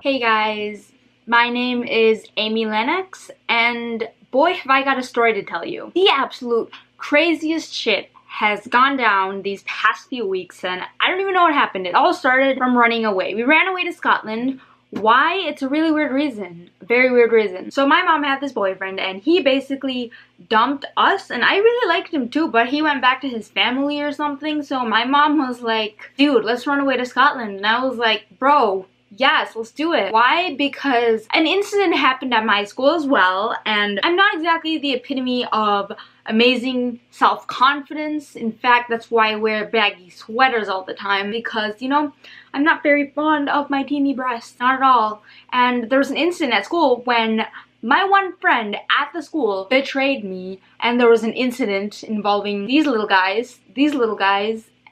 Hey guys, my name is Amy Lennox, and boy have I got a story to tell you. The absolute craziest shit has gone down these past few weeks, and I don't even know what happened. It all started from running away. We ran away to Scotland. Why? It's a really weird reason. A very weird reason. So my mom had this boyfriend, and he basically dumped us, and I really liked him too, but he went back to his family or something. So my mom was like, dude, let's run away to Scotland. And I was like, bro, yes, let's do it. Why? Because an incident happened at my school as well, and I'm not exactly the epitome of amazing self-confidence. In fact, that's why I wear baggy sweaters all the time, because, you know, I'm not very fond of my teeny breasts, not at all. And there was an incident at school when my one friend at the school betrayed me, and there was an incident involving these little guys,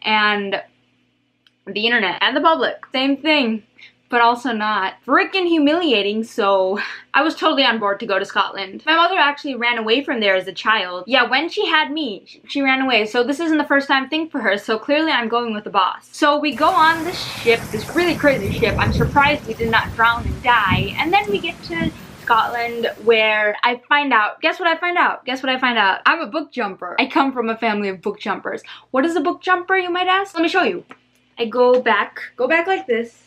and the internet and the public. Same thing, but also not. Freaking humiliating, so I was totally on board to go to Scotland. My mother actually ran away from there as a child. Yeah, when she had me, she ran away, so this isn't the first time thing for her, so clearly I'm going with the boss. So we go on this ship, this really crazy ship. I'm surprised we did not drown and die, and then we get to Scotland, where I find out, guess what I find out? Guess what I find out? I'm a book jumper. I come from a family of book jumpers. What is a book jumper, you might ask? Let me show you. I go back like this,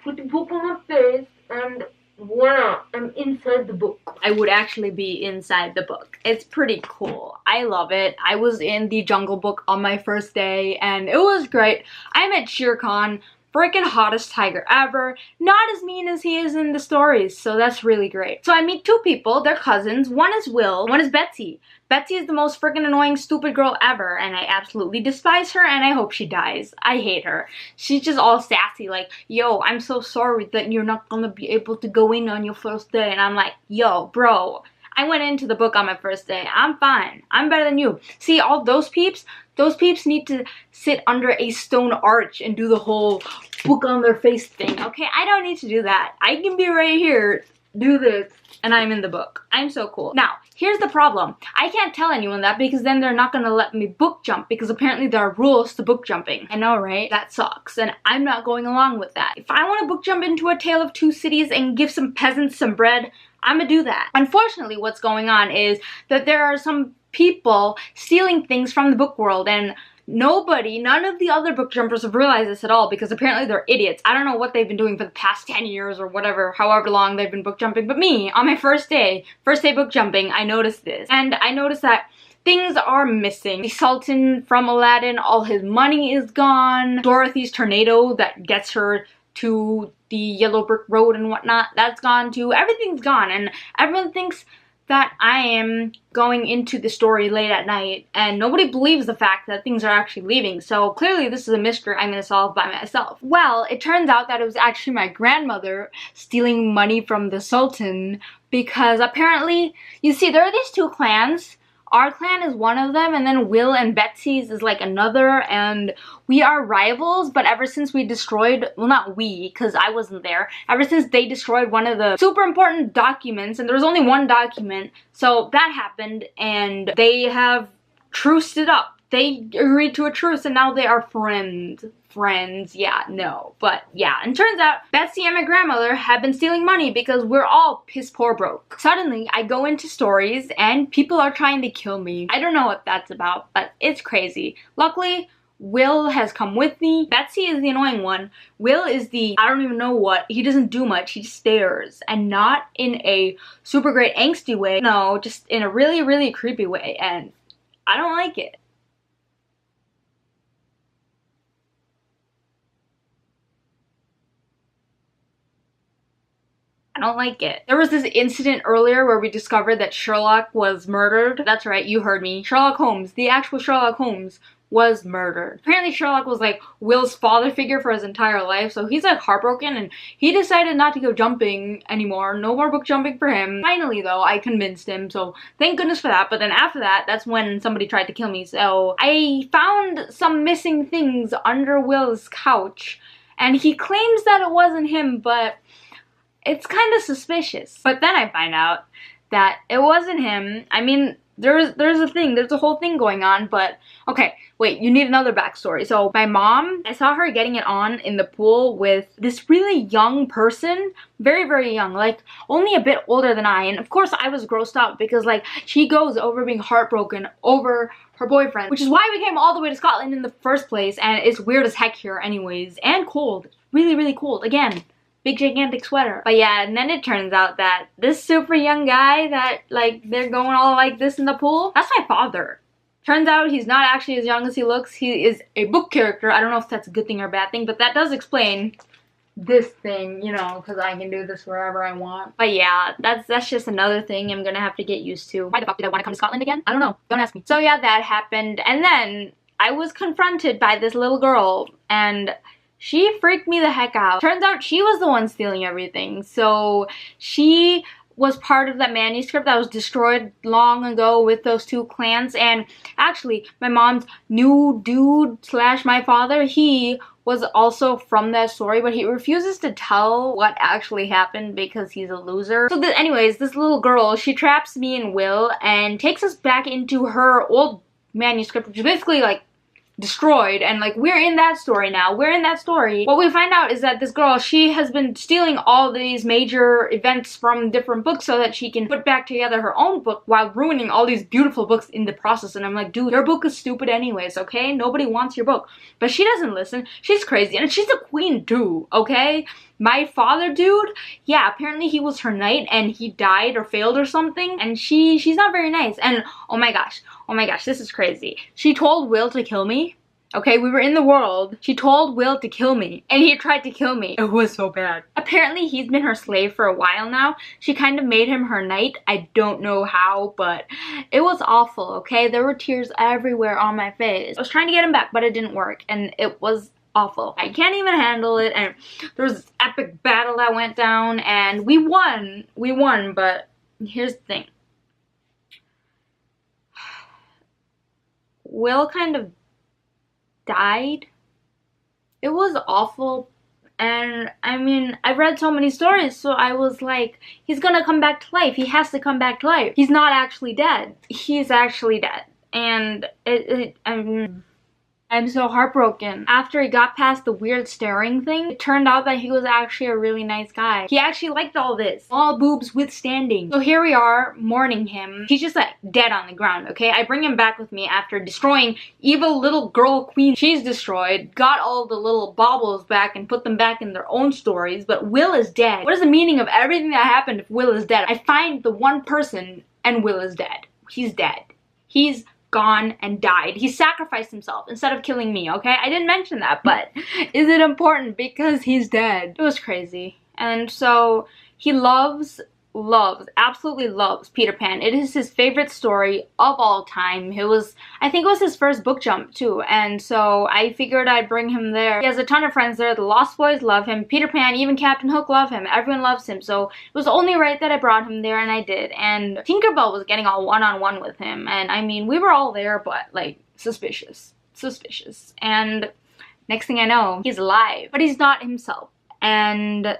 put the book on my face, and voila, I'm inside the book. I would actually be inside the book. It's pretty cool. I love it. I was in the Jungle Book on my first day, and it was great. I met Shere Khan, freaking hottest tiger ever. Not as mean as he is in the stories, so that's really great. So I meet two people, they're cousins. One is Will, one is Betsy. Betsy is the most freaking annoying stupid girl ever, and I absolutely despise her, and I hope she dies. I hate her. She's just all sassy, like, yo, I'm so sorry that you're not gonna be able to go in on your first day. And I'm like, yo, bro, I went into the book on my first day. I'm fine. I'm better than you. See, all those peeps need to sit under a stone arch and do the whole book on their face thing, okay? I don't need to do that. I can be right here, do this, and I'm in the book. I'm so cool. Now, here's the problem. I can't tell anyone that because then they're not gonna let me book jump, because apparently there are rules to book jumping. I know, right? That sucks, and I'm not going along with that. If I want to book jump into A Tale of Two Cities and give some peasants some bread, I'm gonna do that. Unfortunately, what's going on is that there are some people stealing things from the book world, and none of the other book jumpers have realized this at all, because apparently they're idiots. I don't know what they've been doing for the past 10 years or whatever, however long they've been book jumping, but me, on my first day book jumping, I noticed this. And I noticed that things are missing. The Sultan from Aladdin, all his money is gone. Dorothy's tornado that gets her to the yellow brick road and whatnot, that's gone too. Everything's gone, and everyone thinks that I am going into the story late at night, and nobody believes the fact that things are actually leaving. So clearly this is a mystery I'm gonna solve by myself. Well, it turns out that it was actually my grandmother stealing money from the Sultan, because apparently, you see, there are these two clans. Our clan is one of them, and then Will and Betsy's is like another, and we are rivals, but ever since we destroyed, well, not we, because I wasn't there, ever since they destroyed one of the super important documents, and there was only one document, so that happened, and they have truced it up. They agreed to a truce, and now they are friends. Yeah, no, but yeah. And turns out Betsy and my grandmother have been stealing money because we're all piss poor broke. Suddenly, I go into stories and people are trying to kill me. I don't know what that's about, but it's crazy. Luckily, Will has come with me. Betsy is the annoying one. Will is the, I don't even know what. He doesn't do much. He just stares. And not in a super great angsty way. No, just in a really, really creepy way. And I don't like it. I don't like it. There was this incident earlier where we discovered that Sherlock was murdered. That's right, you heard me. Sherlock Holmes, the actual Sherlock Holmes, was murdered. Apparently Sherlock was like Will's father figure for his entire life, so he's like heartbroken, and he decided not to go jumping anymore. No more book jumping for him. Finally though, I convinced him, so thank goodness for that. But then after that, that's when somebody tried to kill me. So I found some missing things under Will's couch, and he claims that it wasn't him, but it's kind of suspicious. But then I find out that it wasn't him. I mean, there's a whole thing going on, but okay, wait, you need another backstory. So my mom, I saw her getting it on in the pool with this really young person, very, very young, like only a bit older than I, and of course I was grossed out because like she goes over being heartbroken over her boyfriend, which is why we came all the way to Scotland in the first place, and it's weird as heck here anyways, and cold, really, really cold, again. Big gigantic sweater. But yeah, and then it turns out that this super young guy that like they're going all like this in the pool, that's my father. Turns out he's not actually as young as he looks. He is a book character. I don't know if that's a good thing or a bad thing, but that does explain this thing, you know, because I can do this wherever I want. But yeah, that's just another thing I'm gonna have to get used to. Why the fuck did I want to come to Scotland again? I don't know. Don't ask me. So yeah, that happened, and then I was confronted by this little girl, and she freaked me the heck out. Turns out she was the one stealing everything. So she was part of that manuscript that was destroyed long ago with those two clans. And actually, my mom's new dude slash my father, he was also from that story, but he refuses to tell what actually happened because he's a loser. So anyways, this little girl, she traps me and Will and takes us back into her old manuscript, which is basically like destroyed, and like we're in that story now. We're in that story. What we find out is that this girl, she has been stealing all these major events from different books so that she can put back together her own book while ruining all these beautiful books in the process. And I'm like, dude, your book is stupid anyways, okay? Nobody wants your book. But she doesn't listen. She's crazy, and she's a queen too, okay? My father, dude, yeah, apparently he was her knight and he died or failed or something, and she's not very nice. And oh my gosh, this is crazy. She told Will to kill me. Okay, we were in the world. She told Will to kill me, and he tried to kill me. It was so bad. Apparently, he's been her slave for a while now. She kind of made him her knight. I don't know how, but it was awful, okay? There were tears everywhere on my face. I was trying to get him back, but it didn't work, and it was awful. I can't even handle it, and there was this epic battle that went down, and we won. We won, but here's the thing. Will kind of died. It was awful, and I mean, I've read so many stories, so I was like, he's gonna come back to life. He has to come back to life. He's not actually dead. He's actually dead, and I'm so heartbroken. After he got past the weird staring thing, it turned out that he was actually a really nice guy. He actually liked all this. All boobs withstanding. So here we are, mourning him. He's just like dead on the ground, okay? I bring him back with me after destroying evil little girl queen. She's destroyed, got all the little baubles back and put them back in their own stories, but Will is dead. What is the meaning of everything that happened if Will is dead? I find the one person and Will is dead. He's dead. He's gone and died. He sacrificed himself instead of killing me, okay? I didn't mention that, but is it important because he's dead? It was crazy. And so he absolutely loves Peter Pan. It is his favorite story of all time. I think it was his first book jump too, and so I figured I'd bring him there. He has a ton of friends there. The Lost Boys love him. Peter Pan, even Captain Hook love him. Everyone loves him, so it was only right that I brought him there, and I did. And Tinkerbell was getting all one-on-one with him, and I mean, we were all there, but like, suspicious. And next thing I know, he's alive, but he's not himself. And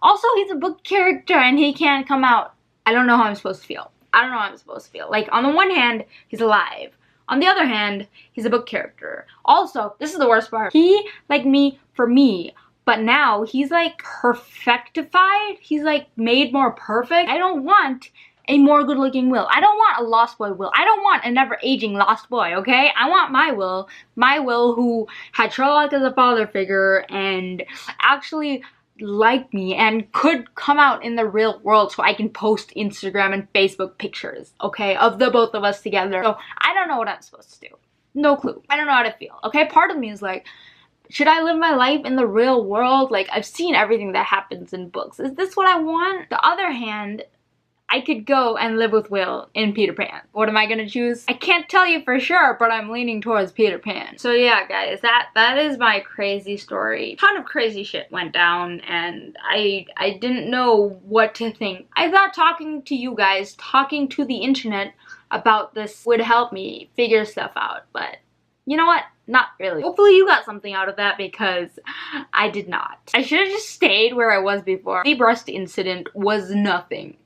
also, he's a book character and he can't come out. I don't know how I'm supposed to feel. Like, on the one hand, he's alive. On the other hand, he's a book character. Also, this is the worst part. He liked me for me, but now he's like perfectified. He's like made more perfect. I don't want a more good-looking Will. I don't want a Lost Boy Will. I don't want a never-aging Lost Boy, okay? I want my Will who had Sherlock as a father figure and actually liked me and could come out in the real world so I can post Instagram and Facebook pictures, okay, of the both of us together. So I don't know what I'm supposed to do. No clue. I don't know how to feel, okay? Part of me is like, should I live my life in the real world? Like, I've seen everything that happens in books. Is this what I want? The other hand, I could go and live with Will in Peter Pan. What am I gonna choose? I can't tell you for sure, but I'm leaning towards Peter Pan. So yeah, guys, that is my crazy story. A ton of crazy shit went down, and I didn't know what to think. I thought talking to you guys, talking to the internet about this would help me figure stuff out, but you know what? Not really. Hopefully you got something out of that, because I did not. I should have just stayed where I was before. The breast incident was nothing.